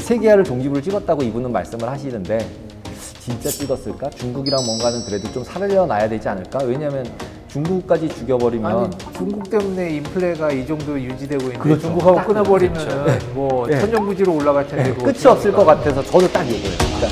세계화를 종지부를 찍었다고 이분은 말씀을 하시는데 진짜 찍었을까? 중국이랑 뭔가는 그래도 좀 살려놔야 되지 않을까? 왜냐하면 중국까지 죽여버리면 아니 중국 때문에 인플레가 이 정도 유지되고 있는데 그렇죠. 중국하고 끊어버리면은 그렇죠. 뭐 네. 천정부지로 올라갈 텐데 그거 끝이 없을 것 같아서 저도 딱 이거예요. 그러니까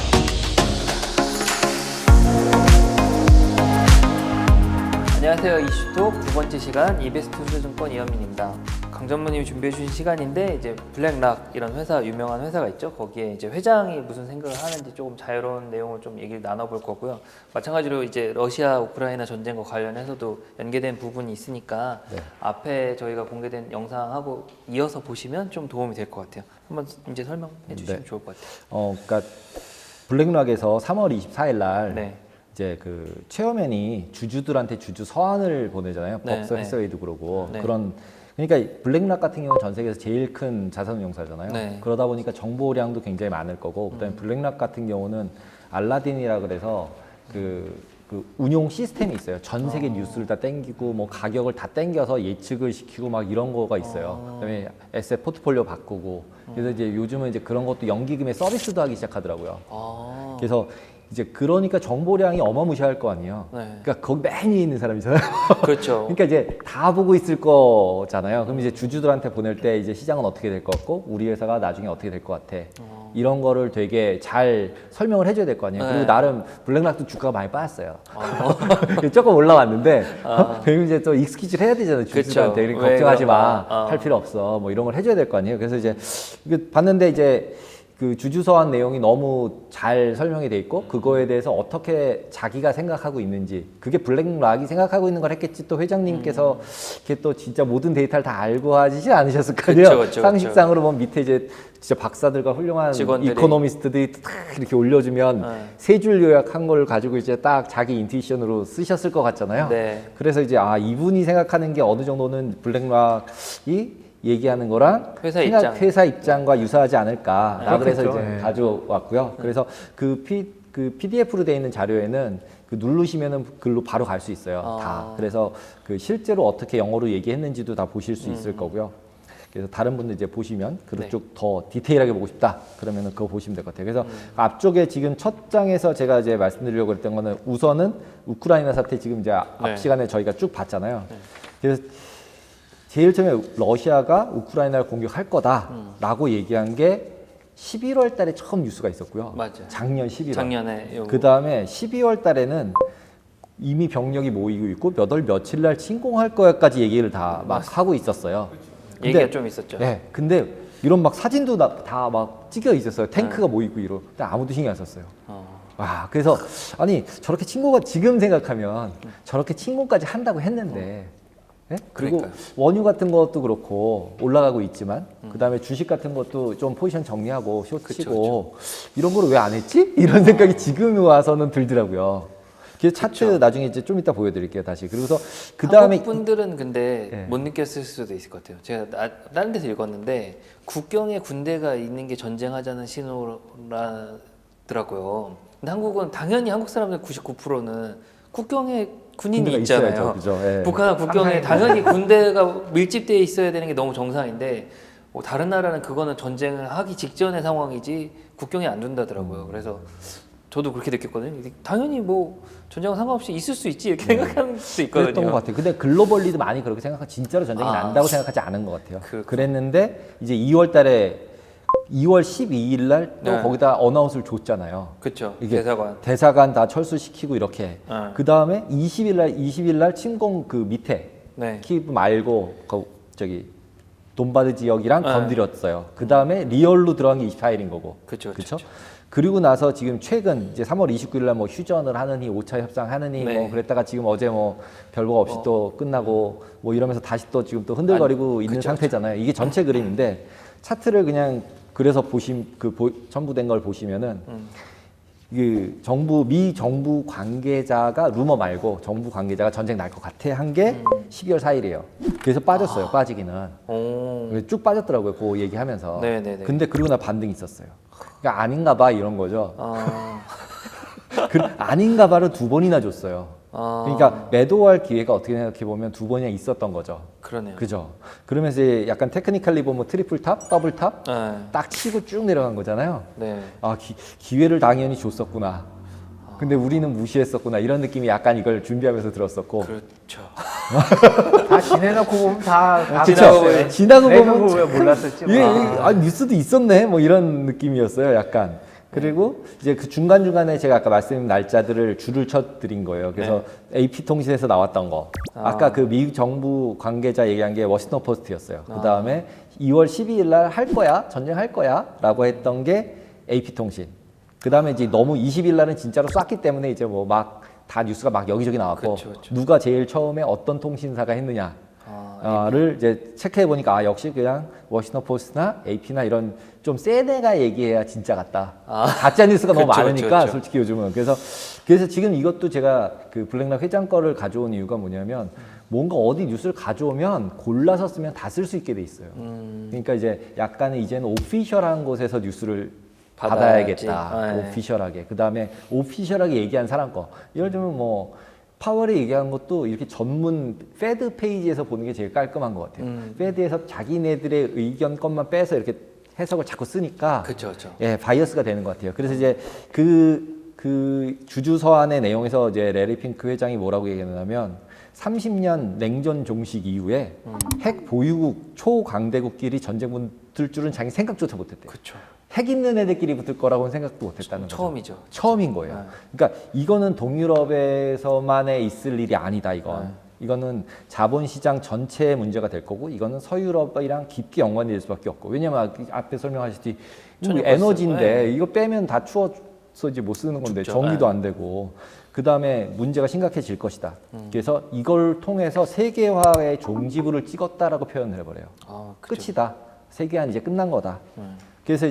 안녕하세요. 이슈톡 두 번째 시간 이베스트 투자증권 이현민입니다. 강 전무님이 준비해 주신 시간인데 이제 블랙락 이런 회사 유명한 회사가 있죠. 거기에 이제 회장이 무슨 생각을 하는지 조금 자유로운 내용을 좀 얘기를 나눠볼 거고요. 마찬가지로 이제 러시아 우크라이나 전쟁과 관련해서도 연계된 부분이 있으니까 네. 앞에 저희가 공개된 영상하고 이어서 보시면 좀 도움이 될 것 같아요. 한번 이제 설명해 주시면 네. 좋을 것 같아요. 그러니까 블랙락에서 3월 24일 날 네. 이제 그 체어맨이 주주들한테 주주 서한을 보내잖아요. 네, 법서 네. 헤서웨이도 그러고 네. 그런 그러니까 블랙락 같은 경우는 전 세계에서 제일 큰 자산운용사잖아요. 네. 그러다 보니까 정보량도 굉장히 많을 거고 그다음에 블랙락 같은 경우는 알라딘이라 그래서 그 운용 시스템이 있어요. 전 세계 뉴스를 다 땡기고 뭐 가격을 다 땡겨서 예측을 시키고 막 이런 거가 있어요. 그다음에 에셋 포트폴리오 바꾸고 그래서 이제 요즘은 이제 그런 것도 연기금의 서비스도 하기 시작하더라고요. 아, 그래서 이제 그러니까 정보량이 어마무시할 거 아니에요. 네. 그러니까 거기 맨 위에 있는 사람이잖아요. 그렇죠. 그러니까 이제 다 보고 있을 거잖아요. 그럼 이제 주주들한테 보낼 때 이제 시장은 어떻게 될 것 같고 우리 회사가 나중에 어떻게 될 것 같아. 이런 거를 되게 잘 설명을 해줘야 될 거 아니에요. 네. 그리고 나름 블랙락도 주가가 많이 빠졌어요. 조금 올라왔는데 그리고 이제 또 익스큐즈를 해야 되잖아요. 주주들한테. 그쵸. 그러니까 걱정하지 마. 왜 할 필요 없어. 뭐 이런 걸 해줘야 될 거 아니에요. 그래서 이제 이거 봤는데 이제 그 주주서한 내용이 너무 잘 설명이 돼 있고 그거에 대해서 어떻게 자기가 생각하고 있는지 그게 블랙락이 생각하고 있는 걸 했겠지 또 회장님께서 이렇게 또 진짜 모든 데이터를 다 알고 하지 않으셨을 거 아니에요. 그쵸. 상식상으로 보면 밑에 이제 진짜 박사들과 훌륭한 직원들이. 이코노미스트들이 탁 이렇게 올려주면 세 줄 요약한 걸 가지고 이제 딱 자기 인투이션으로 쓰셨을 것 같잖아요. 네. 그래서 이제 이분이 생각하는 게 어느 정도는 블랙락이 얘기하는 거랑 회사 입장과 유사하지 않을까. 나 그래서 그렇겠죠. 이제 네. 가져왔고요. 그래서 그 PDF로 되어 있는 자료에는 그 누르시면은 글로 바로 갈 수 있어요. 다. 그래서 그 실제로 어떻게 영어로 얘기했는지도 다 보실 수 있을 거고요. 그래서 다른 분들 이제 보시면 네. 그쪽 더 디테일하게 보고 싶다. 그러면은 그거 보시면 될 것 같아요. 그래서 앞쪽에 지금 첫 장에서 제가 이제 말씀드리려고 했던 거는 우선은 우크라이나 사태 지금 이제 앞 네. 시간에 저희가 쭉 봤잖아요. 그래서 제일 처음에 러시아가 우크라이나를 공격할 거다라고 얘기한 게 11월 달에 처음 뉴스가 있었고요. 맞아요. 작년 11월. 작년에 그 다음에 12월 달에는 이미 병력이 모이고 있고 몇 월 며칠 날 침공할 거야까지 얘기를 다 막 하고 있었어요. 얘기가 좀 있었죠. 네, 근데 이런 막 사진도 다 막 찍혀 있었어요. 탱크가 모이고 이러. 근데 아무도 신경 안 썼어요. 와, 그래서 아니 저렇게 침공가 지금 생각하면 저렇게 침공까지 한다고 했는데. 네? 그리고 그러니까요. 원유 같은 것도 그렇고 올라가고 있지만 그다음에 주식 같은 것도 좀 포지션 정리하고 숏 치고 이런 거를 왜 안 했지? 이런 생각이 지금 와서는 들더라고요. 그래서 차트 나중에 이제 좀 이따 보여드릴게요 다시. 그리고서 그다음에 한국 분들은 근데 네. 못 느꼈을 수도 있을 것 같아요. 제가 다른 데서 읽었는데 국경에 군대가 있는 게 전쟁하자는 신호라더라고요. 근데 한국은 당연히 한국 사람들 99%는 국경에 군인이 군대가 있잖아요. 있어야죠, 그죠? 예. 북한 국경에 당연히 군대가 밀집되어 있어야 되는 게 너무 정상인데 다른 나라는 그거는 전쟁을 하기 직전의 상황이지 국경에 안 둔다더라고요. 그래서 저도 그렇게 느꼈거든요. 당연히 뭐 전쟁과 상관없이 있을 수 있지 이렇게 생각하는 수도 있거든요. 그랬던 것 같아요. 근데 글로벌리도 많이 그렇게 생각하고 진짜로 전쟁이 난다고 생각하지 않은 것 같아요. 그랬는데 이제 2월 달에 2월 12일 날 또 네. 거기다 어나운스를 줬잖아요. 그렇죠. 이게 대사관. 다 철수시키고 이렇게. 네. 그 다음에 20일 날 침공 그 밑에 네. 키브 말고 저기 돈바드 지역이랑 네. 건드렸어요. 그 다음에 리얼로 들어간 게 24일인 거고. 그쵸. 그리고 나서 지금 최근 이제 3월 29일 날 뭐 휴전을 하느니 5차 협상하느니 네. 뭐 그랬다가 지금 어제 뭐 별거 없이 또 끝나고 뭐 이러면서 다시 또 지금 또 흔들거리고 있는 상태잖아요. 이게 전체 그림인데 차트를 그냥 그래서 첨부된 걸 보시면은 그 미 정부 관계자가 루머 말고 정부 관계자가 전쟁 날 것 같아 한 게 12월 4일이에요. 그래서 빠졌어요. 빠지기는. 오. 쭉 빠졌더라고요. 그 얘기하면서. 네네네. 근데 그러고 나 반등이 있었어요. 그러니까 아닌가 봐 이런 거죠. 아, 아닌가 봐를 두 번이나 줬어요. 그러니까 매도할 기회가 어떻게 생각해 보면 두 번이나 있었던 거죠. 그러네요. 그죠? 그러면서 이제 약간 테크니컬리 보면 트리플 탑, 더블 탑 네. 딱 치고 쭉 내려간 거잖아요. 네. 아, 기회를 당연히 줬었구나. 근데 우리는 무시했었구나. 이런 느낌이 약간 이걸 준비하면서 들었었고. 그렇죠. 다 지내놓고 보면 다 지나고 몰랐어요. 보면- 지나고 내가 보면 그걸 왜 몰랐었지? 이게 뉴스도 있었네. 뭐 이런 느낌이었어요. 약간. 그리고 이제 그 중간중간에 제가 아까 말씀드린 날짜들을 줄을 쳐 드린 거예요. 그래서 AP통신에서 나왔던 거. 아까 그 미국 정부 관계자 얘기한 게 워싱턴 포스트였어요. 그 다음에 2월 12일 날 할 거야? 전쟁할 거야? 라고 했던 게 AP통신. 그 다음에 이제 너무 20일 날은 진짜로 쐈기 때문에 이제 뭐 막 다 뉴스가 막 여기저기 나왔고 그쵸, 그쵸. 누가 제일 처음에 어떤 통신사가 했느냐를 이제 체크해 보니까 아 역시 그냥 워싱턴 포스트나 AP나 이런 좀 센 애가 얘기해야 진짜 같다. 가짜 뉴스가 너무 그쵸, 많으니까 그쵸. 솔직히 요즘은 그래서 지금 이것도 제가 그 블랙락 회장 거를 가져온 이유가 뭐냐면 뭔가 어디 뉴스를 가져오면 골라서 쓰면 다 쓸 수 있게 돼 있어요. 그러니까 이제 약간의 이제는 오피셜한 곳에서 뉴스를 받아야지. 받아야겠다. 네. 오피셜하게. 그 다음에 오피셜하게 얘기한 사람 거. 예를 들면 뭐 파월이 얘기한 것도 이렇게 전문 페드 페이지에서 보는 게 제일 깔끔한 것 같아요. 페드에서 자기네들의 의견 것만 빼서 이렇게 해석을 자꾸 쓰니까 그렇죠, 그렇죠. 예, 바이어스가 되는 것 같아요. 그래서 이제 그 주주 서한의 내용에서 이제 레리 핑크 회장이 뭐라고 얘기했냐면 30년 냉전 종식 이후에 핵 보유국 초강대국끼리 전쟁 붙을 줄은 자기 생각조차 못했대요. 그렇죠. 핵 있는 애들끼리 붙을 거라고는 생각도 못했다는 거죠. 처음이죠. 처음인 거예요. 그러니까 이거는 동유럽에서만의 있을 일이 아니다. 이거는 자본시장 전체의 문제가 될 거고 이거는 서유럽이랑 깊게 연관이 될 수밖에 없고 왜냐면 앞에 설명하셨듯이 에너지인데 이거 빼면 다 추워서 이제 못 쓰는 건데 죽죠. 정리도 안 되고 그 다음에 문제가 심각해질 것이다. 그래서 이걸 통해서 세계화의 종지부를 찍었다라고 표현을 해버려요. 그렇죠. 끝이다. 세계화는 이제 끝난 거다. 그래서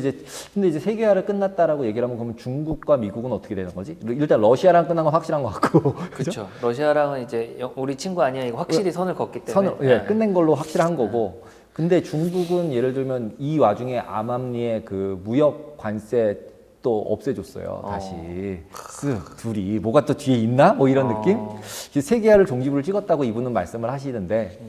근데 이제 세계화를 끝났다라고 얘기를 하면 그러면 중국과 미국은 어떻게 되는 거지? 일단 러시아랑 끝난 건 확실한 것 같고. 그렇죠. 러시아랑은 이제 우리 친구 아니야 이거 확실히 선을 걷기 때문에. 예, 끝낸 걸로 확실한 거고. 근데 중국은 예를 들면 이 와중에 암암리의 그 무역 관세 또 없애줬어요. 다시 쓱 둘이 뭐가 또 뒤에 있나? 뭐 이런 느낌? 세계화를 종지부를 찍었다고 이분은 말씀을 하시는데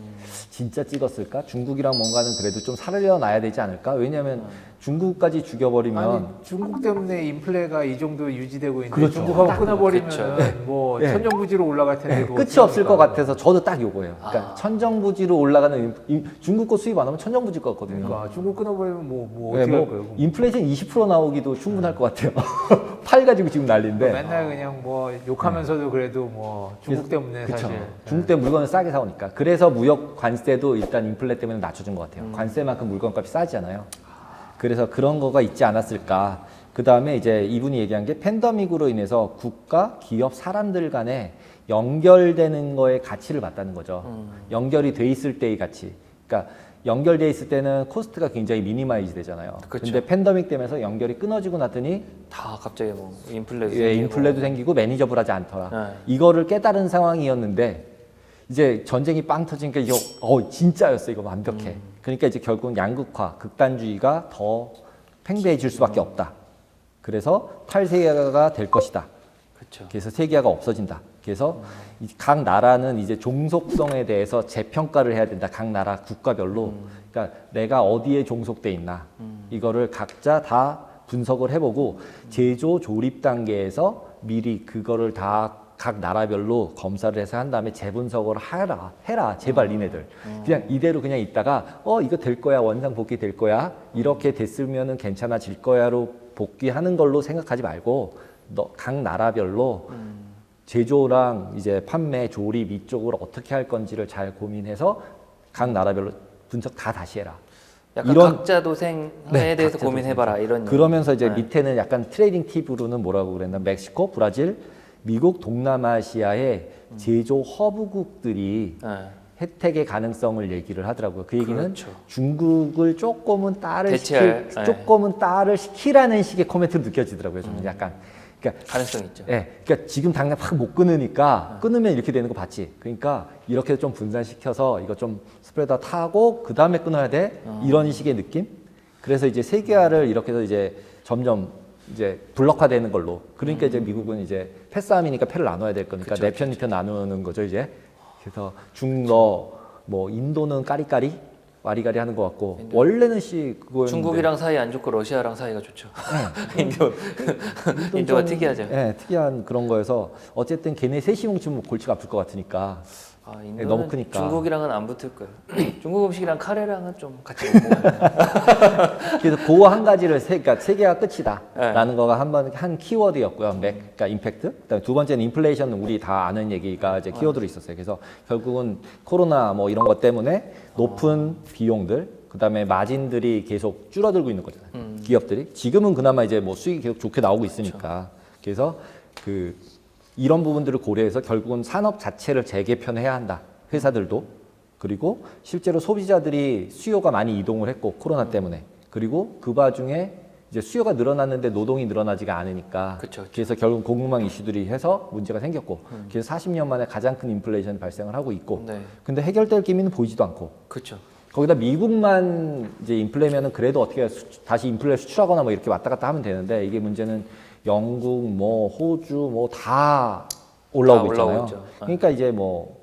진짜 찍었을까? 중국이랑 뭔가는 그래도 좀 살려놔야 되지 않을까? 왜냐하면 중국까지 죽여버리면 아니, 중국 때문에 인플레가 이 정도 유지되고 있는데 그렇죠. 중국하고 끊어버리면 그렇죠. 뭐 네. 천정부지로 올라갈 텐데 그거 끝이 없을 것 어떡합니까? 같아서 저도 딱 요거예요. 그러니까 천정부지로 올라가는 중국 거 수입 안 하면 천정부지 거거든요. 그러니까 중국 끊어버리면 뭐 네, 어떻게 할 뭐 거예요? 인플레이션 20% 나오기도 충분할 것 같아요. 팔 가지고 지금 난리인데. 맨날 그냥 뭐 욕하면서도 그래도 뭐 중국 때문에 그쵸. 사실 중국 때문에 물건을 싸게 사오니까. 그래서 무역 관세도 일단 인플레 때문에 낮춰준 것 같아요. 관세만큼 물건값이 싸지잖아요. 그래서 그런 거가 있지 않았을까. 그 다음에 이제 이분이 얘기한 게 팬데믹으로 인해서 국가, 기업, 사람들 간에 연결되는 거에 가치를 봤다는 거죠. 연결이 돼 있을 때의 가치. 그러니까 연결돼 있을 때는 코스트가 굉장히 미니마이즈 되잖아요. 그쵸. 근데 팬데믹 때문에 연결이 끊어지고 났더니 다 갑자기 뭐 인플레도 예, 생기고. 인플레도 생기고 매니저블하지 않더라. 네. 이거를 깨달은 상황이었는데 이제 전쟁이 빵 터지니까 이거 진짜였어. 이거 완벽해. 그러니까 이제 결국은 양극화, 극단주의가 더 팽배해질 수밖에 없다. 그래서 탈세계화가 될 것이다. 그렇죠. 그래서 세계화가 없어진다. 그래서 각 나라는 이제 종속성에 대해서 재평가를 해야 된다. 각 나라 국가별로. 그러니까 내가 어디에 종속돼 있나. 이거를 각자 다 분석을 해보고 제조 조립 단계에서 미리 그거를 다 각 나라별로 검사를 해서 한 다음에 재분석을 해라 제발 니네들 그냥 이대로 그냥 있다가 이거 될 거야 원상 복귀 될 거야 이렇게 됐으면은 괜찮아질 거야로 복귀하는 걸로 생각하지 말고 각 나라별로 제조랑 이제 판매 조립 이쪽을 어떻게 할 건지를 잘 고민해서 각 나라별로 분석 다 다시 해라. 약간 각자 도생에 대해서 각자 고민해봐라 이런. 그러면서 이제 네. 밑에는 약간 트레이딩 팁으로는 뭐라고 그랬나 멕시코, 브라질, 미국, 동남아시아의 제조 허브국들이 네. 혜택의 가능성을 얘기를 하더라고요. 그 얘기는 그렇죠. 중국을 조금은 대체할, 조금은 딸을 시키라는 식의 코멘트로 느껴지더라고요. 저는 약간. 그러니까 가능성 있죠. 그러니까 지금 당장 확 못 끊으니까 끊으면 이렇게 되는 거 봤지. 그러니까 이렇게 좀 분산시켜서 이거 좀 스프레더 타고 그 다음에 끊어야 돼. 이런 식의 느낌. 그래서 이제 세계화를 이렇게 해서 이제 점점 이제 블록화되는 걸로. 그러니까 이제 미국은 이제 패싸움이니까 패를 나눠야 될 거니까 그쵸, 네 편, 2편 나누는 거죠 이제. 그래서 중러 뭐 인도는 까리까리 와리가리 하는 것 같고 원래는 그거였는데 중국이랑 사이 안 좋고 러시아랑 사이가 좋죠. 인도가 좀, 특이하죠. 예, 특이한 그런 거여서 어쨌든 걔네 셋이 뭉치면 골치가 아플 것 같으니까 아, 네, 인도는 너무 크니까. 중국이랑은 안 붙을 거예요. 중국 음식이랑 카레랑은 좀 같이 못 먹어요. 그래서 그거 한 가지를 그러니까 세 개가 끝이다라는 네. 거가 한 키워드였고요. 그러니까 임팩트. 그다음에 두 번째는 인플레이션 우리 다 아는 얘기가 이제 키워드로 있었어요. 그래서 결국은 코로나 뭐 이런 것 때문에 높은 비용들, 그다음에 마진들이 계속 줄어들고 있는 거잖아요. 기업들이 지금은 그나마 이제 뭐 수익이 계속 좋게 나오고 있으니까. 그래서 이런 부분들을 고려해서 결국은 산업 자체를 재개편해야 한다. 회사들도. 그리고 실제로 소비자들이 수요가 많이 이동을 했고 코로나 때문에. 그리고 그 와중에 이제 수요가 늘어났는데 노동이 늘어나지가 않으니까. 그쵸. 그래서 결국 공급망 이슈들이 해서 문제가 생겼고. 그래서 40년 만에 가장 큰 인플레이션이 발생을 하고 있고. 네. 근데 해결될 기미는 보이지도 않고. 그렇죠. 거기다 미국만 이제 인플레면은 그래도 어떻게 다시 인플레 수출하거나 뭐 이렇게 왔다 갔다 하면 되는데 이게 문제는 영국, 뭐 호주, 뭐 다 올라오고 있잖아요. 있죠. 그러니까 이제 뭐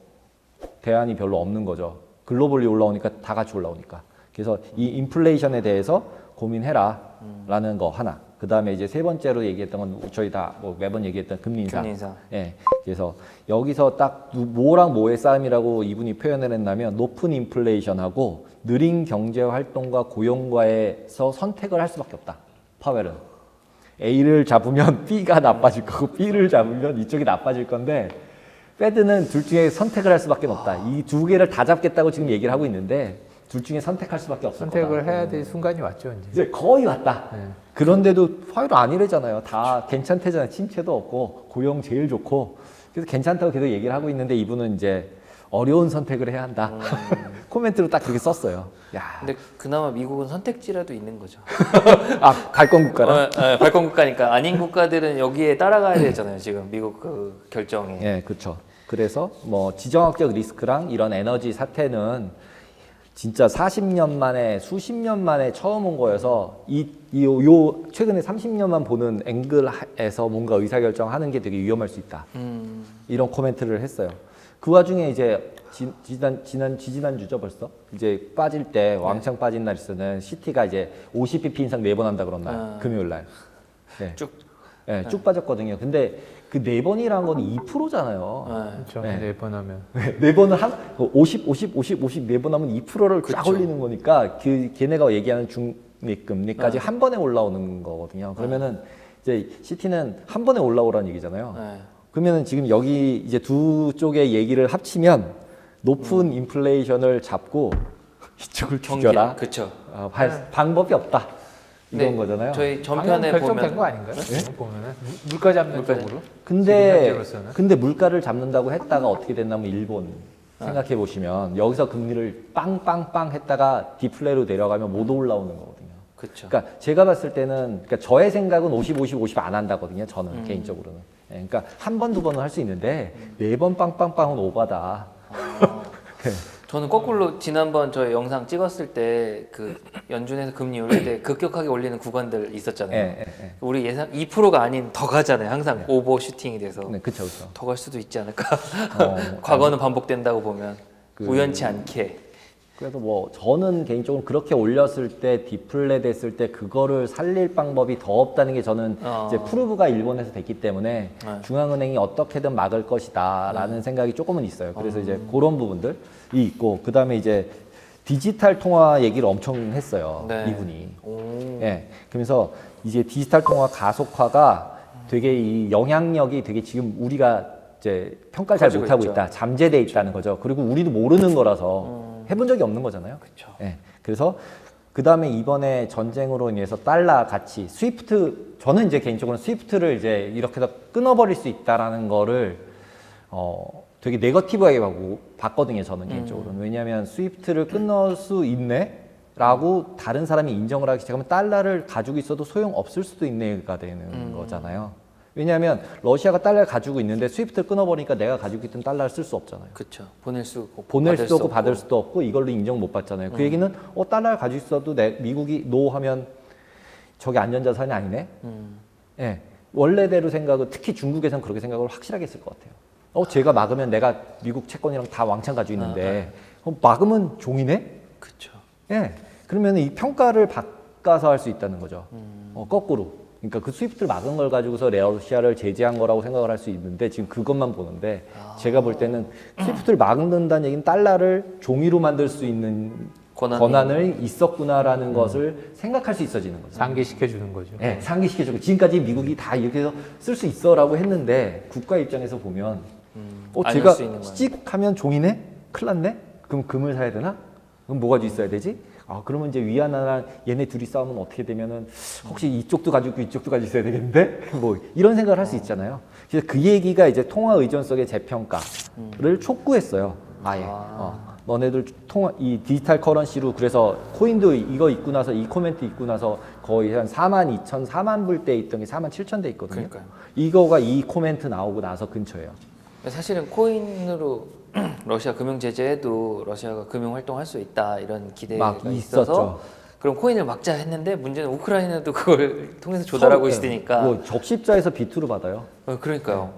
대안이 별로 없는 거죠. 글로벌리 올라오니까 다 같이 올라오니까. 그래서 이 인플레이션에 대해서 고민해라라는 거 하나. 그 다음에 이제 세 번째로 얘기했던 건 저희 다 뭐 매번 얘기했던 금리 인상. 금리 인상. 예. 그래서 여기서 딱 뭐랑 뭐의 싸움이라고 이분이 표현을 했냐면 높은 인플레이션하고 느린 경제 활동과 고용과에서 선택을 할 수밖에 없다. 파웰은. A를 잡으면 B가 나빠질 거고 B를 잡으면 이쪽이 나빠질 건데 페드는 둘 중에 선택을 할 수밖에 없다. 이 두 개를 다 잡겠다고 지금 얘기를 하고 있는데 둘 중에 선택할 수밖에 없을 거다. 선택을 해야 될 순간이 왔죠 이제. 이제 거의 왔다. 네. 그런데도 파웰은 아니래잖아요. 다 괜찮대잖아요. 침체도 없고 고용 제일 좋고 그래서 괜찮다고 계속 얘기를 하고 있는데 이분은 이제 어려운 선택을 해야 한다. 코멘트로 딱 그렇게 썼어요. 야. 근데 그나마 미국은 선택지라도 있는 거죠. 아, 갈권 국가라? 발권 국가니까 아닌 국가들은 여기에 따라가야 되잖아요. 지금 미국 그 결정에. 예, 그렇죠. 그래서 뭐 지정학적 리스크랑 이런 에너지 사태는 진짜 40년 만에 수십 년 만에 처음 온 거여서 요 최근에 30년만 보는 앵글에서 뭔가 의사결정하는 게 되게 위험할 수 있다. 이런 코멘트를 했어요. 그 와중에 이제 지지난주죠 벌써 이제 빠질 때 왕창 빠진 날 있었는 시티가 이제 50bp 인상 4번 한다 그런 날 금요일 날 네. 쭉 빠졌거든요. 근데 그 4번이라는 건 2%잖아요. 그렇죠. 네. 네 번 하면. 4번은 50, 4번 하면 2%를 쫙 올리는 거니까 걔네가 얘기하는 중립금리까지 한 번에 올라오는 거거든요. 그러면은 이제 시티는 한 번에 올라오라는 얘기잖아요. 그러면은 지금 여기 이제 두 쪽의 얘기를 합치면 높은 인플레이션을 잡고 이쪽을 죽여라. 그렇죠. 방법이 없다. 이런 네, 거잖아요. 저희 방금 전편에 결정된 보면 거 아닌가요? 지금 보면은 물가 잡는 물가 쪽으로. 근데 지금 현재로서는. 물가를 잡는다고 했다가 어떻게 됐냐면 일본 생각해 보시면 여기서 금리를 빵빵빵 했다가 디플레로 내려가면 못 올라오는 거거든요. 그렇죠. 그러니까 제가 봤을 때는 그러니까 저의 생각은 50 안 한다거든요. 저는 개인적으로는. 예, 그러니까 한 번 두 번은 할 수 있는데 4번 빵빵빵은 오바다. 저는 거꾸로 지난번 저희 영상 찍었을 때 그 연준에서 금리 올릴 때 급격하게 올리는 구간들 있었잖아요. 예. 우리 예상 2%가 아닌 더 가잖아요. 항상 오버슈팅이 돼서 네, 그렇죠. 더 갈 수도 있지 않을까. 과거는 반복된다고 보면 우연치 않게. 그래서 뭐 저는 개인적으로 그렇게 올렸을 때 디플레 됐을 때 그거를 살릴 방법이 더 없다는 게 저는 이제 프루브가 일본에서 됐기 때문에 중앙은행이 어떻게든 막을 것이다라는 생각이 조금은 있어요. 그래서 이제 그런 부분들이 있고 그 다음에 이제 디지털 통화 얘기를 엄청 했어요. 이분이. 예. 그러면서 이제 디지털 통화 가속화가 되게 이 영향력이 되게 지금 우리가 이제 평가를 잘 못하고 있다. 잠재돼 있다는 거죠. 그리고 우리도 모르는 거라서 해본 적이 없는 거잖아요. 그렇죠. 예. 그래서 그 다음에 이번에 전쟁으로 인해서 달러 가치, 스위프트, 저는 이제 개인적으로 스위프트를 이제 이렇게 해서 끊어버릴 수 있다라는 거를 되게 네거티브하게 봤거든요. 저는 개인적으로는. 왜냐하면 스위프트를 끊을 수 있네? 라고 다른 사람이 인정을 하기 시작하면 달러를 가지고 있어도 소용 없을 수도 있네가 되는 거잖아요. 왜냐하면 러시아가 달러를 가지고 있는데 스위프트를 끊어버리니까 내가 가지고 있던 달러를 쓸 수 없잖아요. 그렇죠. 보낼 수도 없고 받을 수도 없고 이걸로 인정 못 받잖아요. 그 얘기는 달러를 가지고 있어도 미국이 노 하면 저게 안전자산이 아니네? 예, 원래대로 생각은 특히 중국에선 그렇게 생각을 확실하게 했을 것 같아요. 제가 막으면 내가 미국 채권이랑 다 왕창 가지고 있는데 막으면 종이네? 그렇죠. 예, 그러면 이 평가를 바꿔서 할 수 있다는 거죠. 거꾸로. 그러니까 그 스위프트를 막은 걸 가지고서 러시아를 제재한 거라고 생각을 할 수 있는데 지금 그것만 보는데 제가 볼 때는 스위프트를 막는다는 얘기는 달러를 종이로 만들 수 있는 권한을 있었구나라는 것을 생각할 수 있어지는 거죠. 상기시켜 주는 거죠. 네, 상기시켜주고 지금까지 미국이 다 이렇게 해서 쓸 수 있어라고 했는데 국가 입장에서 보면 제가 찍하면 종이네? 큰일 났네? 그럼 금을 사야 되나? 그럼 뭐가 있어야 되지? 그러면 이제 위안화랑 얘네 둘이 싸우면 어떻게 되면은 혹시 이쪽도 가지고 있고 이쪽도 가지고 있어야 되겠는데? 뭐 이런 생각을 할 수 있잖아요. 그래서 그 얘기가 이제 통화 의존성의 재평가를 촉구했어요. 아예. 너네들 이 디지털 커런시로 그래서 코인도 이거 있고 나서 이 코멘트 있고 나서 거의 한 42,000, 4만 불대 있던 게 47,000대 있거든요. 그러니까요. 이거가 이 코멘트 나오고 나서 근처예요. 사실은 코인으로 러시아 금융 제재해도 러시아가 금융 활동할 수 있다 이런 기대가 있어서 그럼 코인을 막자 했는데 문제는 우크라이나도 그걸 통해서 조달하고 있으니까 뭐 적십자에서 비투를 받아요. 그러니까요.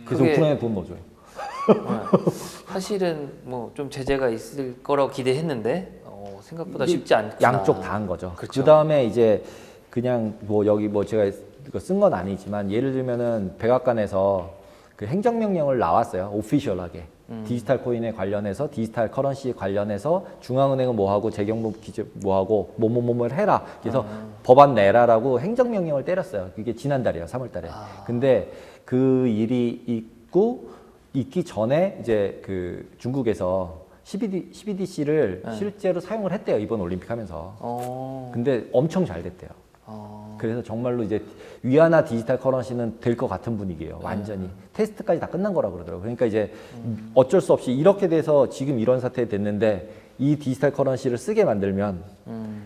그래서 우크라이나 돈 넣어줘요. 사실은 뭐 좀 제재가 있을 거라고 기대했는데 생각보다 쉽지 않구나. 양쪽 다 한 거죠. 그렇죠. 그 다음에 이제 그냥 뭐 여기 뭐 제가 이거 쓴 건 아니지만 예를 들면은 백악관에서 그 행정명령을 나왔어요. 오피셜하게. 디지털 코인에 관련해서 디지털 커런시에 관련해서 중앙은행은 뭐하고 재경부 기재 뭐하고 뭐뭐뭐를 해라. 그래서 법안 내라라고 행정명령을 때렸어요. 그게 지난달이에요. 3월달에. 근데 그 일이 있기 전에 이제 그 중국에서 CBDC를 실제로 사용을 했대요. 이번 올림픽 하면서. 근데 엄청 잘 됐대요. 그래서 정말로 이제 위안화 디지털 커런시는 될 것 같은 분위기예요. 완전히. 테스트까지 다 끝난 거라고 그러더라고요. 그러니까 이제 어쩔 수 없이 이렇게 돼서 지금 이런 사태에 됐는데 이 디지털 커런시를 쓰게 만들면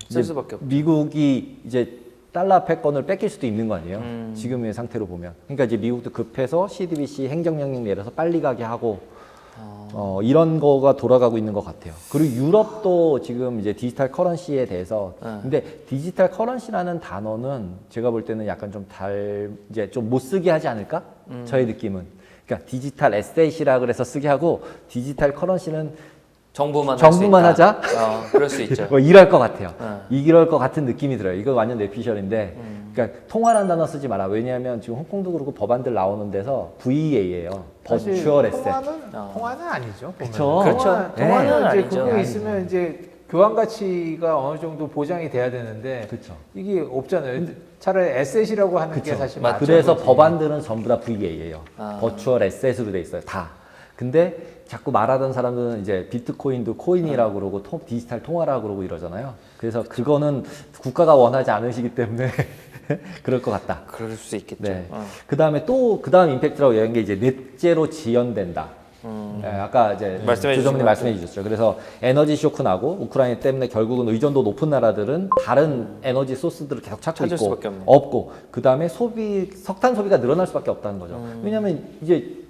쓸 수밖에 없죠. 미국이 이제 달러 패권을 뺏길 수도 있는 거 아니에요. 지금의 상태로 보면. 그러니까 이제 미국도 급해서 CBDC 행정명령 내려서 빨리 가게 하고 이런 거가 돌아가고 있는 것 같아요. 그리고 유럽도 지금 이제 디지털 커런시에 대해서 근데 디지털 커런시라는 단어는 제가 볼 때는 약간 좀 이제 좀 못 쓰게 하지 않을까? 저의 느낌은. 그러니까 디지털 에셋이라 그래서 쓰게 하고 디지털 커런시는 정부만 하자? 그럴 수 있죠. 뭐 이럴 것 같아요. 이럴 것 같은 느낌이 들어요. 이거 완전 뇌피셜인데, 그러니까 통화라는 단어 쓰지 마라. 왜냐하면 지금 홍콩도 그렇고 법안들 나오는 데서 VA예요. 버추얼 에셋. 통화는 아니죠. 그렇죠. 그렇죠. 통화는 이제 아니죠. 그거 있으면 이제 교환 가치가 어느 정도 보장이 돼야 되는데 그렇죠. 이게 없잖아요. 차라리 에셋이라고 하는 게 사실 맞죠. 그래서 법안들은 전부 다 VA예요. 버추얼 에셋으로 돼 있어요. 다. 근데 자꾸 말하던 사람들은 이제 비트코인도 코인이라고 그러고 디지털 통화라고 그러고 이러잖아요. 그래서 그거는 국가가 원하지 않으시기 때문에 그럴 것 같다. 그럴 수 있겠죠. 네. 그 다음에 그 다음 임팩트라고 얘기한 게 이제 넷제로 지연된다. 네, 아까 이제 조정님 말씀해 주셨죠. 그래서 에너지 쇼크 나고 우크라이나 때문에 결국은 의존도 높은 나라들은 다른 에너지 소스들을 계속 찾고 있고 없고 그 다음에 석탄 소비가 늘어날 수밖에 없다는 거죠. 왜냐하면 이제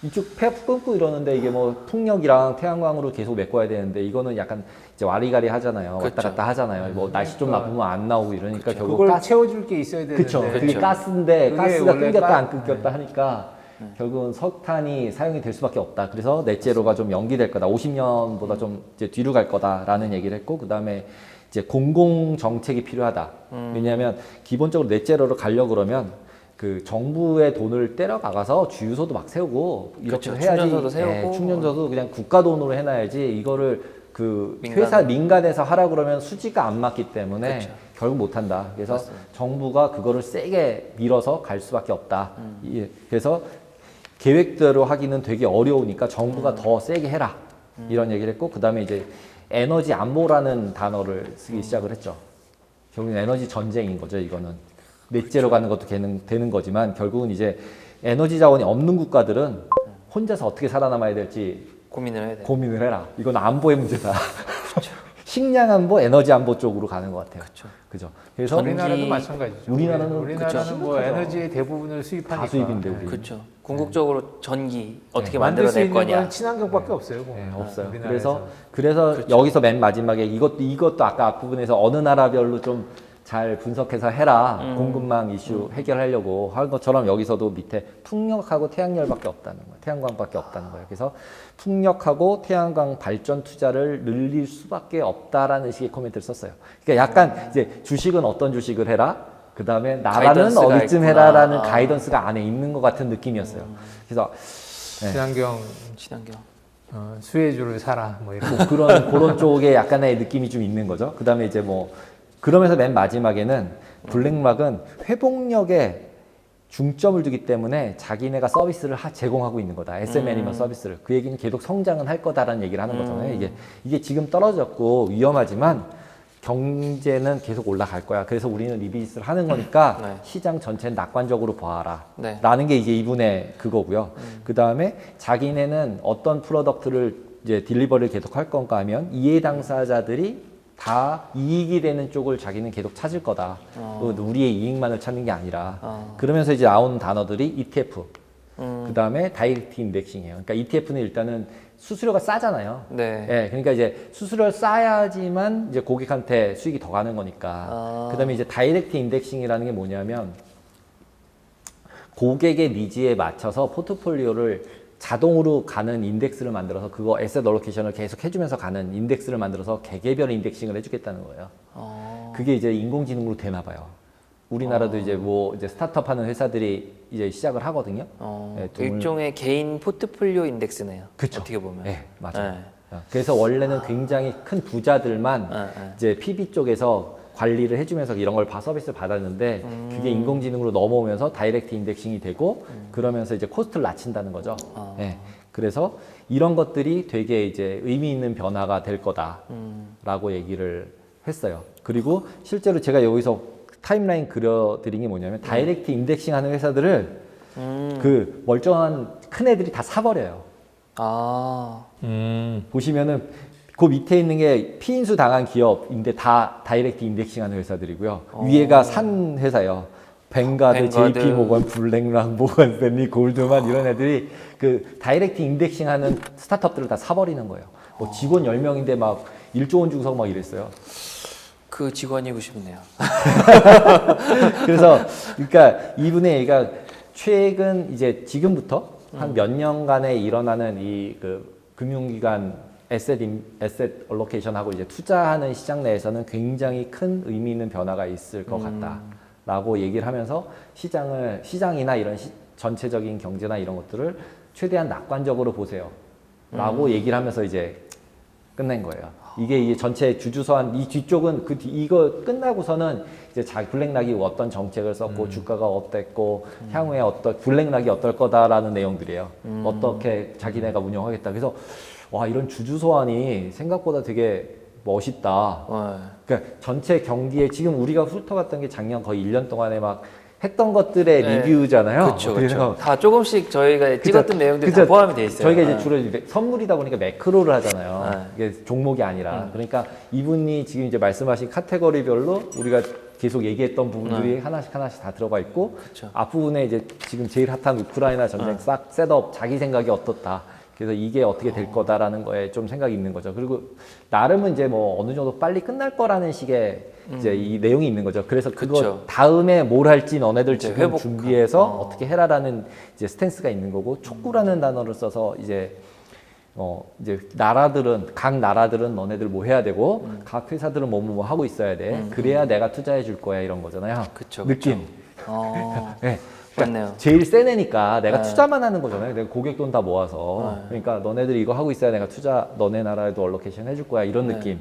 이쪽 폐업 끊고 이러는데 이게 뭐 풍력이랑 태양광으로 계속 메꿔야 되는데 이거는 약간 이제 와리가리 하잖아요. 그렇죠. 왔다 갔다 하잖아요. 뭐 날씨 좀 나쁘면 안 나오고 이러니까 결국 그걸 채워줄 게 있어야 되는데. 그렇죠. 그게 가스인데 가스가 끊겼다 안 끊겼다 하니까 결국은 석탄이 사용이 될 수밖에 없다. 그래서 넷제로가 좀 연기될 거다. 50년보다 좀 이제 뒤로 갈 거다라는 얘기를 했고 그 다음에 이제 공공 정책이 필요하다. 왜냐하면 기본적으로 넷제로로 가려고 그러면 그 정부의 돈을 때려박아서 주유소도 막 세우고 이렇게 그렇죠. 해야지. 충전소도 세우고 충전소도 그냥 국가 돈으로 해놔야지 이거를 그 회사 민간에서 하라 그러면 수지가 안 맞기 때문에 그렇죠. 결국 못 한다. 그래서 맞습니다. 정부가 그거를 세게 밀어서 갈 수밖에 없다. 그래서 계획대로 하기는 되게 어려우니까 정부가 더 세게 해라. 이런 얘기를 했고 그다음에 이제 에너지 안보라는 단어를 쓰기 시작을 했죠. 결국은 에너지 전쟁인 거죠, 이거는. 넷제로 가는 것도 되는 거지만 결국은 이제 에너지 자원이 없는 국가들은 혼자서 어떻게 살아남아야 될지 고민을 해야 돼요. 고민을 해라. 이건 안보의 문제다. 식량 안보, 에너지 안보 쪽으로 가는 것 같아요. 그죠. 그래서 우리나라도 마찬가지죠. 우리나라는 뭐 에너지의 대부분을 수입하니까. 다 수입인데 우리. 그렇죠. 궁극적으로 전기 어떻게 만들 수 만들어낼 있는 거냐. 건 친환경밖에 없어요. 네, 없어요. 우리나라에서. 그래서 여기서 맨 마지막에 이것도 아까 앞부분에서 어느 나라별로 좀 잘 분석해서 해라. 공급망 이슈 해결하려고 한 것처럼 여기서도 밑에 풍력하고 태양열밖에 없다는 거예요. 태양광밖에 없다는 거예요. 그래서 풍력하고 태양광 발전 투자를 늘릴 수밖에 없다라는 식의 코멘트를 썼어요. 그러니까 약간 이제 주식은 어떤 주식을 해라. 그 다음에 나라는 가이던스가 어디쯤 있구나. 해라라는 가이던스가 안에 있는 것 같은 느낌이었어요. 그래서 네. 친환경 수혜주를 사라 뭐 이런. 뭐 그런 쪽에 약간의 느낌이 좀 있는 거죠. 그 다음에 이제 뭐 그러면서 맨 마지막에는 블랙락은 회복력에 중점을 두기 때문에 자기네가 서비스를 제공하고 있는 거다. SM 매니지먼트 서비스를. 그 얘기는 계속 성장은 할 거다라는 얘기를 하는 거잖아요. 이게 지금 떨어졌고 위험하지만 경제는 계속 올라갈 거야. 그래서 우리는 이 비즈니스를 하는 거니까 네. 시장 전체는 낙관적으로 봐라. 네. 라는 게 이제 이분의 그거고요. 그 다음에 자기네는 어떤 프로덕트를 이제 딜리버리를 계속 할 건가 하면 이해 당사자들이 다 이익이 되는 쪽을 자기는 계속 찾을 거다. 우리의 이익만을 찾는 게 아니라. 그러면서 이제 나오는 단어들이 ETF, 그 다음에 다이렉트 인덱싱이에요. 그러니까 ETF는 일단은 수수료가 싸잖아요. 네. 예, 그러니까 이제 수수료를 싸야지만 이제 고객한테 수익이 더 가는 거니까. 그 다음에 이제 다이렉트 인덱싱이라는 게 뭐냐면 고객의 니즈에 맞춰서 포트폴리오를 자동으로 가는 인덱스를 만들어서 그거 에셋 얼로케이션을 계속 해주면서 가는 인덱스를 만들어서 개개별 인덱싱을 해주겠다는 거예요. 그게 이제 인공지능으로 되나 봐요. 우리나라도 이제 뭐 이제 스타트업 하는 회사들이 이제 시작을 하거든요. 네, 일종의 개인 포트폴리오 인덱스네요. 그쵸. 어떻게 보면. 네, 맞아요. 그래서 원래는 굉장히 큰 부자들만 이제 PB 쪽에서 관리를 해주면서 이런 걸 서비스를 받았는데 그게 인공지능으로 넘어오면서 다이렉트 인덱싱이 되고 그러면서 이제 코스트를 낮춘다는 거죠. 네. 그래서 이런 것들이 되게 이제 의미 있는 변화가 될 거다라고 얘기를 했어요. 그리고 실제로 제가 여기서 타임라인 그려드린 게 뭐냐면 다이렉트 인덱싱 하는 회사들을 그 멀쩡한 큰 애들이 다 사버려요. 보시면은 그 밑에 있는 게 피인수 당한 기업인데 다 다이렉트 인덱싱 하는 회사들이고요. 위에가 산 회사예요. 벵가드, JP 모건, 블랙락, 모건 스탠리, 골드만 이런 애들이 그 다이렉트 인덱싱 하는 스타트업들을 다 사버리는 거예요. 뭐 직원 10명인데 막 1조 원 주고 막 이랬어요. 그 직원이고 싶네요. 그래서 그러니까 이분의 얘기가 최근 이제 지금부터 한 몇 년간에 일어나는 이 그 금융기관 에셋 얼로케이션하고 이제 투자하는 시장 내에서는 굉장히 큰 의미 있는 변화가 있을 것 같다라고 얘기를 하면서 시장이나 이런 전체적인 경제나 이런 것들을 최대한 낙관적으로 보세요라고 얘기를 하면서 이제 끝낸 거예요. 이게 전체 주주서한 이 뒤쪽은 이거 끝나고서는 이제 블랙락이 어떤 정책을 썼고 주가가 어땠고 향후에 블랙락이 어떨 거다라는 내용들이에요. 어떻게 자기네가 운영하겠다. 그래서 와 이런 주주 소환이 생각보다 되게 멋있다. 그러니까 전체 경기에 지금 우리가 훑어봤던 게 작년 거의 1년 동안에 막 했던 것들의 리뷰잖아요. 그렇죠. 그렇죠. 다 조금씩 저희가 찍었던 내용들이 다 그쵸. 포함이 돼 있어요. 저희가 이제 주로 선물이다 보니까 매크로를 하잖아요. 이게 종목이 아니라. 그러니까 이분이 지금 이제 말씀하신 카테고리별로 우리가 계속 얘기했던 부분들이 하나씩 다 들어가 있고 그쵸. 앞부분에 이제 지금 제일 핫한 우크라이나 전쟁 싹 셋업 자기 생각이 어떻다. 그래서 이게 어떻게 될 거다라는 거에 좀 생각이 있는 거죠. 그리고 나름은 이제 뭐 어느 정도 빨리 끝날 거라는 식의 이제 이 내용이 있는 거죠. 그래서 그거 그쵸. 다음에 뭘 할지 너네들 지금 회복. 준비해서 어떻게 해라라는 이제 스탠스가 있는 거고 촉구라는 단어를 써서 이제 각 나라들은 너네들 뭐 해야 되고 각 회사들은 뭐 하고 있어야 돼. 그래야 내가 투자해 줄 거야 이런 거잖아요. 그쵸, 느낌. 네. 맞네요. 제일 센 애니까 내가 투자만 하는 거잖아요. 내가 고객 돈 다 모아서. 그러니까 너네들이 이거 하고 있어야 내가 너네 나라에도 얼로케이션 해줄 거야. 이런 느낌.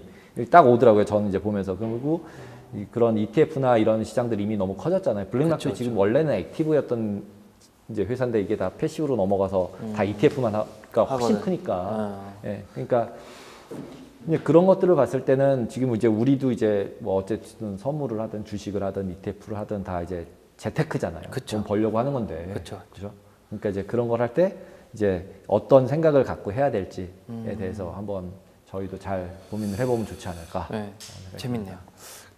딱 오더라고요. 저는 이제 보면서. 그리고 그런 ETF나 이런 시장들이 이미 너무 커졌잖아요. 블랙락도 지금 원래는 액티브였던 이제 회사인데 이게 다 패시브로 넘어가서 다 ETF만 그러니까 훨씬 크니까. 예. 그러니까 이제 그런 것들을 봤을 때는 지금 이제 우리도 이제 뭐 어쨌든 선물을 하든 주식을 하든 ETF를 하든 다 이제 재테크잖아요. 그쵸. 돈 벌려고 하는 건데. 그쵸. 그죠? 그러니까 이제 그런 걸 할 때 이제 어떤 생각을 갖고 해야 될지에 대해서 한번 저희도 잘 고민을 해보면 좋지 않을까. 네, 재밌네요.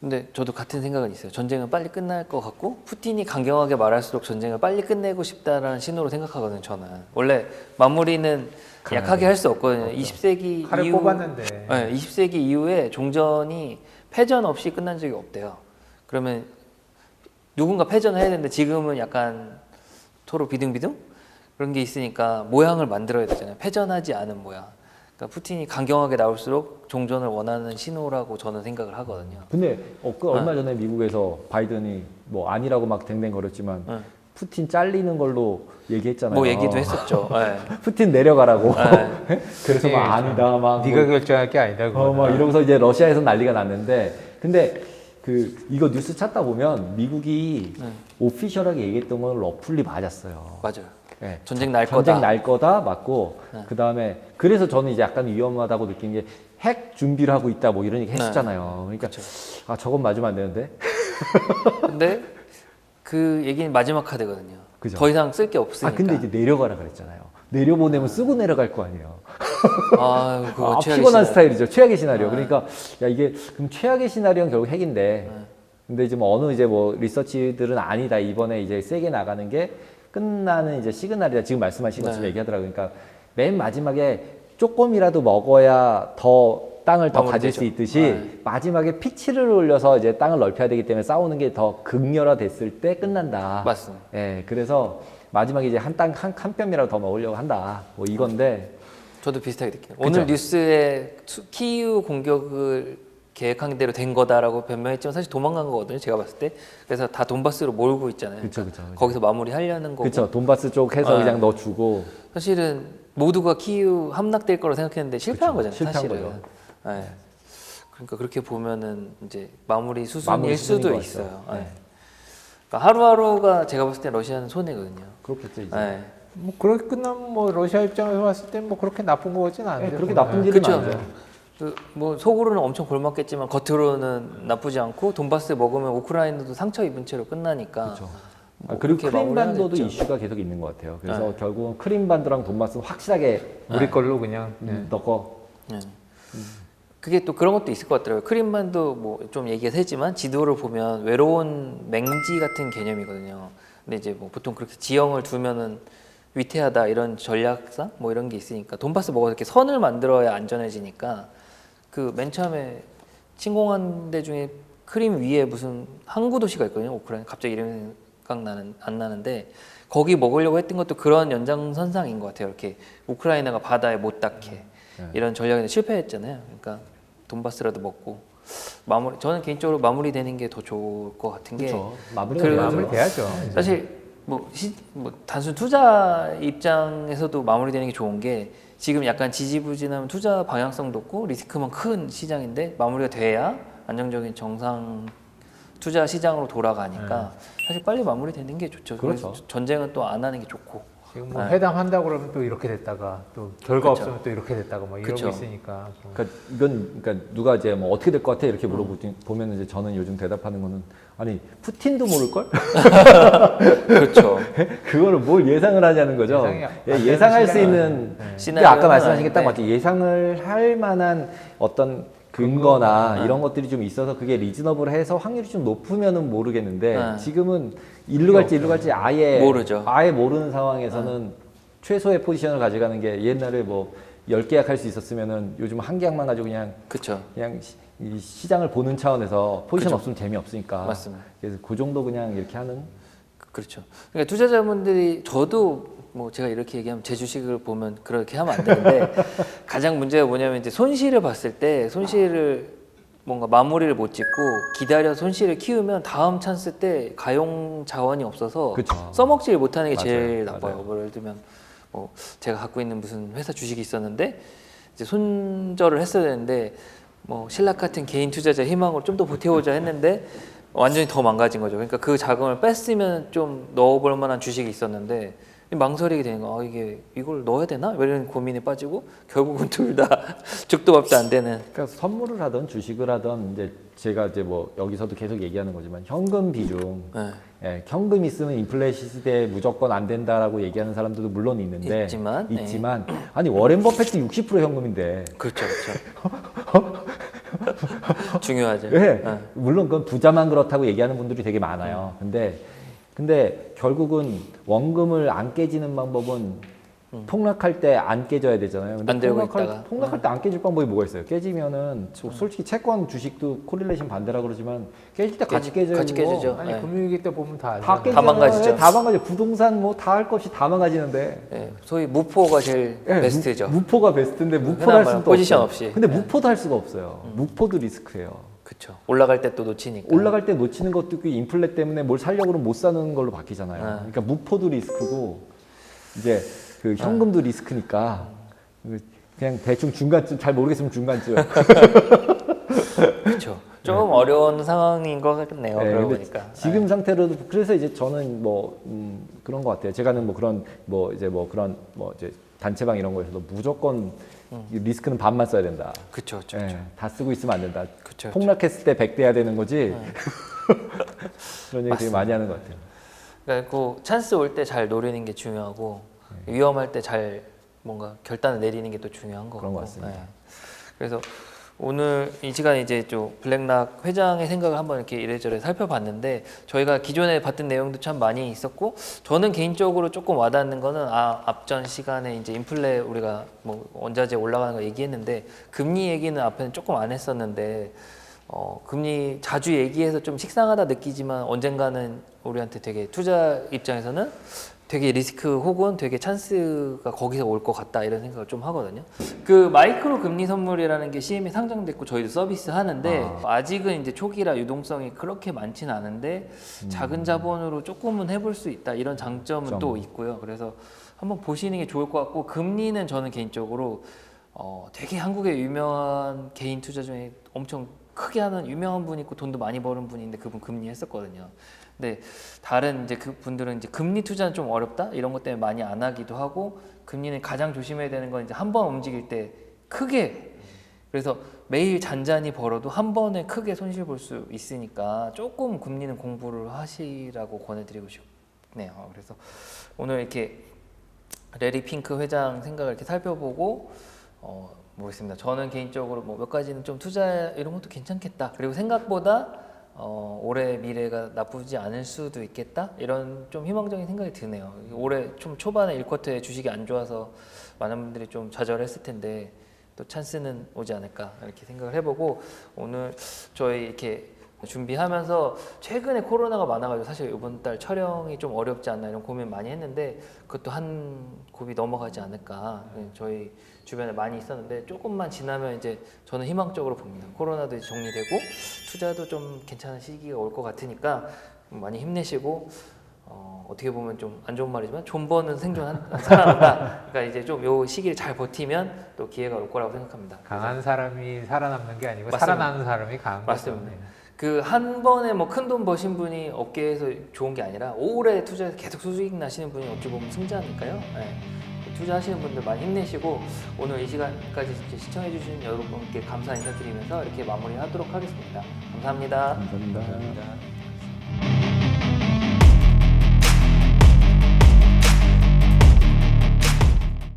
근데 저도 같은 생각은 있어요. 전쟁은 빨리 끝날 것 같고 푸틴이 강경하게 말할수록 전쟁을 빨리 끝내고 싶다라는 신호로 생각하거든요. 저는 원래 마무리는 약하게 할 수 없거든요. 20세기 칼을 이후 뽑았는데. 네, 20세기 이후에 종전이 패전 없이 끝난 적이 없대요. 그러면 누군가 패전을 해야 되는데 지금은 약간 서로 비등비등 그런 게 있으니까 모양을 만들어야 되잖아요. 패전하지 않은 모양. 그러니까 푸틴이 강경하게 나올수록 종전을 원하는 신호라고 저는 생각을 하거든요. 근데 그 얼마 전에 미국에서 바이든이 뭐 아니라고 막 댕댕거렸지만 푸틴 잘리는 걸로 얘기했잖아요. 뭐 얘기도 했었죠. 네. 푸틴 내려가라고. 네. 그래서 막 아니다 막 네가 결정할 게 아니다. 막 이러면서 이제 러시아에서 난리가 났는데 근데 이거 뉴스 찾다 보면 미국이 오피셜하게 얘기했던 건 러플리 맞았어요. 맞아요. 네. 전쟁 날 전쟁 거다. 날 거다 맞고 그 다음에 그래서 저는 이제 약간 위험하다고 느낀 게 핵 준비를 하고 있다 뭐 이런 얘기 했었잖아요. 그러니까 저건 맞으면 안 되는데. 근데 그 얘기는 마지막 카드거든요. 그죠. 더 이상 쓸 게 없으니까. 근데 이제 내려가라 그랬잖아요. 내려보내면 쓰고 내려갈 거 아니에요. 그거 최악의 피곤한 시나리오. 스타일이죠. 최악의 시나리오. 그러니까 야 이게 그럼 최악의 시나리오는 결국 핵인데. 근데 이제 뭐 어느 이제 뭐 리서치들은 아니다. 이번에 이제 세게 나가는 게 끝나는 이제 시그널이다. 지금 말씀하신 것처럼 얘기하더라고요. 그러니까 맨 마지막에 조금이라도 먹어야 더 땅을 더 가질 수 있듯이 마지막에 피치를 올려서 이제 땅을 넓혀야 되기 때문에 싸우는 게 더 극렬화됐을 때 끝난다. 맞습니다. 예, 그래서 마지막에 이제 한 뼘이라도 더 먹으려고 한다. 뭐 이건데. 저도 비슷하게 느껴요. 그쵸? 오늘 뉴스에 키이우 공격을 계획한 대로 된 거다라고 변명했지만 사실 도망간 거거든요. 제가 봤을 때. 그래서 다 돈바스로 몰고 있잖아요. 그쵸. 거기서 마무리하려는 거고. 그렇죠. 돈바스 쪽 해서 그냥 넣어주고. 사실은 모두가 키이우 함락될 거라고 생각했는데 실패한 거잖아요. 실패한 사실은. 거죠. 네. 그러니까 그렇게 보면은 이제 마무리 마무리 수순일 수순인 수도 것 있어요. 같아요. 네. 그러니까 하루하루가 제가 봤을 때 러시아는 손해거든요. 그렇겠죠 이제. 네. 뭐 그렇게 끝나면 뭐 러시아 입장에서 봤을 때 뭐 그렇게 나쁜 거 같지는 않은데. 그렇게 나쁜 일은 그쵸. 아니죠. 뭐 속으로는 엄청 골맞겠지만 겉으로는 나쁘지 않고 돈바스 먹으면 우크라이나도 상처 입은 채로 끝나니까. 그렇죠. 뭐 그리고 그렇게 마무리해야겠죠. 크림반도도 이슈가 계속 있는 것 같아요. 그래서 결국은 크림반도랑 돈바스는 확실하게 우리 걸로 그냥. 넣고. 네. 그게 또 그런 것도 있을 것 같더라고요. 크림반도 뭐 좀 얘기가 세지만 지도를 보면 외로운 맹지 같은 개념이거든요. 근데 이제 뭐 보통 그렇게 지형을 두면은 위태하다 이런 전략상 뭐 이런 게 있으니까 돈바스 먹어서 이렇게 선을 만들어야 안전해지니까 그 맨 처음에 침공한 데 중에 크림 위에 무슨 항구 도시가 있거든요. 우크라이나 갑자기 이름이 안 나는데 거기 먹으려고 했던 것도 그런 연장선상인 것 같아요. 이렇게 우크라이나가 바다에 못 닿게 이런 전략에 실패했잖아요. 그러니까 돈바스라도 먹고 마무리. 저는 개인적으로 마무리되는 게 더 좋을 것 같은 게 그렇죠. 마무리돼야죠. 돼야죠. 사실 뭐 단순 투자 입장에서도 마무리되는 게 좋은 게 지금 약간 지지부진하면 투자 방향성도 없고 리스크만 큰 시장인데 마무리가 돼야 안정적인 정상 투자 시장으로 돌아가니까 사실 빨리 마무리되는 게 좋죠. 그렇죠. 전쟁은 또 안 하는 게 좋고. 지금 뭐 회담한다고 그러면 또 이렇게 됐다가 또 결과 그쵸. 없으면 또 이렇게 됐다가 뭐 이러고 그쵸. 있으니까. 그러니까 이건 그러니까 누가 이제 뭐 어떻게 될 것 같아 이렇게 물어보면 이제 저는 요즘 대답하는 거는 아니 푸틴도 모를 걸? 그렇죠. 그거를 뭘 예상을 하냐는 거죠. 예상할 수 있는 시나리오는 아까 말씀하신 게 딱 아닌데. 맞죠. 예상을 할 만한 어떤 근거나 이런 것들이 좀 있어서 그게 리즈너블해서 확률이 좀 높으면은 모르겠는데 지금은 일로 갈지 아예 모르죠. 아예 모르는 상황에서는 최소의 포지션을 가져가는 게 옛날에 뭐 10계약 할 수 있었으면은 요즘 한 계약만 가지고 그렇죠. 그냥 이 시장을 보는 차원에서 포지션 그죠. 없으면 재미없으니까. 맞습니다. 그래서 그 정도 그냥 이렇게 하는. 그렇죠. 그러니까 투자자분들이 저도 뭐 제가 이렇게 얘기하면 제 주식을 보면 그렇게 하면 안 되는데 가장 문제가 뭐냐면 이제 손실을 봤을 때 손실을 뭔가 마무리를 못 짓고 기다려 손실을 키우면 다음 찬스 때 가용 자원이 없어서 그쵸. 써먹지를 못하는 게 맞아요. 제일 나빠요. 맞아요. 뭐 예를 들면 뭐 제가 갖고 있는 무슨 회사 주식이 있었는데 이제 손절을 했어야 되는데 뭐 신락 같은 개인 투자자 희망으로 좀 더 보태보자 했는데 완전히 더 망가진 거죠. 그러니까 그 자금을 뺐으면 좀 넣어볼 만한 주식이 있었는데 망설이게 되는 거. 이걸 넣어야 되나? 이런 고민에 빠지고 결국은 둘 다 죽도 밥도 안 되는. 그러니까 선물을 하던 주식을 하던 이제 제가 이제 뭐 여기서도 계속 얘기하는 거지만 현금 비중. 네. 예, 현금 있으면 인플레이션 시대에 무조건 안 된다라고 얘기하는 사람들도 물론 있는데 있지만, 아니 워렌 버핏도 60% 현금인데. 그렇죠, 그렇죠. 중요하죠. 예. 네. 물론 그건 부자만 그렇다고 얘기하는 분들이 되게 많아요. 근데 결국은 원금을 안 깨지는 방법은 폭락할 때 안 깨져야 되잖아요. 근데 안 들고 있다가. 폭락할 때 안 깨질 방법이 뭐가 있어요? 깨지면은 솔직히 채권 주식도 코릴레이션 반대라 그러지만 깨질 때 같이 깨져요. 같이 깨지죠. 아니 네. 금융위기 때 보면 다 다 알잖아요. 깨지잖아요. 망가지죠. 다 망가져. 부동산 뭐 다 할 것 없이 다 망가지는데. 예, 소위 무포가 제일 예, 베스트죠. 무포가 베스트인데 무포도 흔한 할 말로 수도 포지션 없어요. 없이. 근데 네. 무포도 할 수가 없어요. 무포도 리스크예요. 그렇죠. 올라갈 때 또 놓치니까. 올라갈 때 놓치는 것도 그 인플레 때문에 뭘 살려고 그러면 못 사는 걸로 바뀌잖아요. 네. 그러니까 무포도 리스크고 이제 그 현금도 리스크니까 그냥 대충 중간쯤 잘 모르겠으면 중간쯤. 그렇죠. 좀 어려운 상황인 것 같네요. 네, 그러고 근데 보니까. 지금 상태로도 그래서 이제 저는 뭐 그런 것 같아요. 제가는 뭐 그런 뭐 이제 뭐 그런 뭐 이제 단체방 이런 거에서도 무조건 리스크는 반만 써야 된다. 그렇죠. 그렇죠. 예, 다 쓰고 있으면 안 된다. 그쵸, 폭락했을 때 100대 해야 되는 거지. 그런 얘기 되게 많이 하는 것 같아요. 그러니까 그 찬스 올 때 잘 노리는 게 중요하고 위험할 때 잘 뭔가 결단을 내리는 게 또 중요한 거고. 그런 것 같습니다. 그래서 오늘 이 시간에 이제 좀 블랙락 회장의 생각을 한번 이렇게 이래저래 살펴봤는데 저희가 기존에 봤던 내용도 참 많이 있었고 저는 개인적으로 조금 와닿는 거는 앞전 시간에 이제 인플레 우리가 뭐 원자재 올라가는 거 얘기했는데 금리 얘기는 앞에는 조금 안 했었는데 금리 자주 얘기해서 좀 식상하다 느끼지만 언젠가는 우리한테 되게 투자 입장에서는 되게 리스크 혹은 되게 찬스가 거기서 올 것 같다 이런 생각을 좀 하거든요. 그 마이크로 금리 선물이라는 게 CM에 상장됐고 저희도 서비스 하는데 아직은 이제 초기라 유동성이 그렇게 많지는 않은데 작은 자본으로 조금은 해볼 수 있다 이런 장점은 또 있고요. 그래서 한번 보시는 게 좋을 것 같고 금리는 저는 개인적으로 되게 한국의 유명한 개인 투자 중에 엄청 크게 하는 유명한 분이 있고 돈도 많이 버는 분이 있는데 그분 금리 했었거든요. 근데 다른 이제 그 분들은 이제 금리 투자는 좀 어렵다 이런 것 때문에 많이 안 하기도 하고 금리는 가장 조심해야 되는 건 이제 한 번 움직일 때 크게 그래서 매일 잔잔히 벌어도 한 번에 크게 손실 볼 수 있으니까 조금 금리는 공부를 하시라고 권해드리고 싶네요. 그래서 오늘 이렇게 레리 핑크 회장 생각을 이렇게 살펴보고 모르겠습니다. 저는 개인적으로 뭐 몇 가지는 좀 투자 이런 것도 괜찮겠다. 그리고 생각보다 올해 미래가 나쁘지 않을 수도 있겠다. 이런 좀 희망적인 생각이 드네요. 올해 좀 초반에 1쿼터에 주식이 안 좋아서 많은 분들이 좀 좌절했을 텐데 또 찬스는 오지 않을까 이렇게 생각을 해보고 오늘 저희 이렇게 준비하면서 최근에 코로나가 많아가지고 사실 이번 달 촬영이 좀 어렵지 않나 이런 고민 많이 했는데 그것도 한 곱이 넘어가지 않을까 저희 주변에 많이 있었는데 조금만 지나면 이제 저는 희망적으로 봅니다. 코로나도 이제 정리되고 투자도 좀 괜찮은 시기가 올 것 같으니까 많이 힘내시고 어떻게 보면 좀 안 좋은 말이지만 존버는 생존한 살아난다. 그러니까 이제 좀 요 시기를 잘 버티면 또 기회가 올 거라고 생각합니다. 강한 사람이 살아남는 게 아니고 맞습니다. 살아나는 사람이 강한 거죠. 맞습니다. 네. 그 한 번에 뭐 큰 돈 버신 분이 업계에서 좋은 게 아니라 오래 투자해서 계속 수익 나시는 분이 어찌 보면 승자니까요. 네. 투자하시는 분들 많이 힘내시고 오늘 이 시간까지 시청해 주신 여러분께 감사 인사드리면서 이렇게 마무리하도록 하겠습니다. 감사합니다. 감사합니다.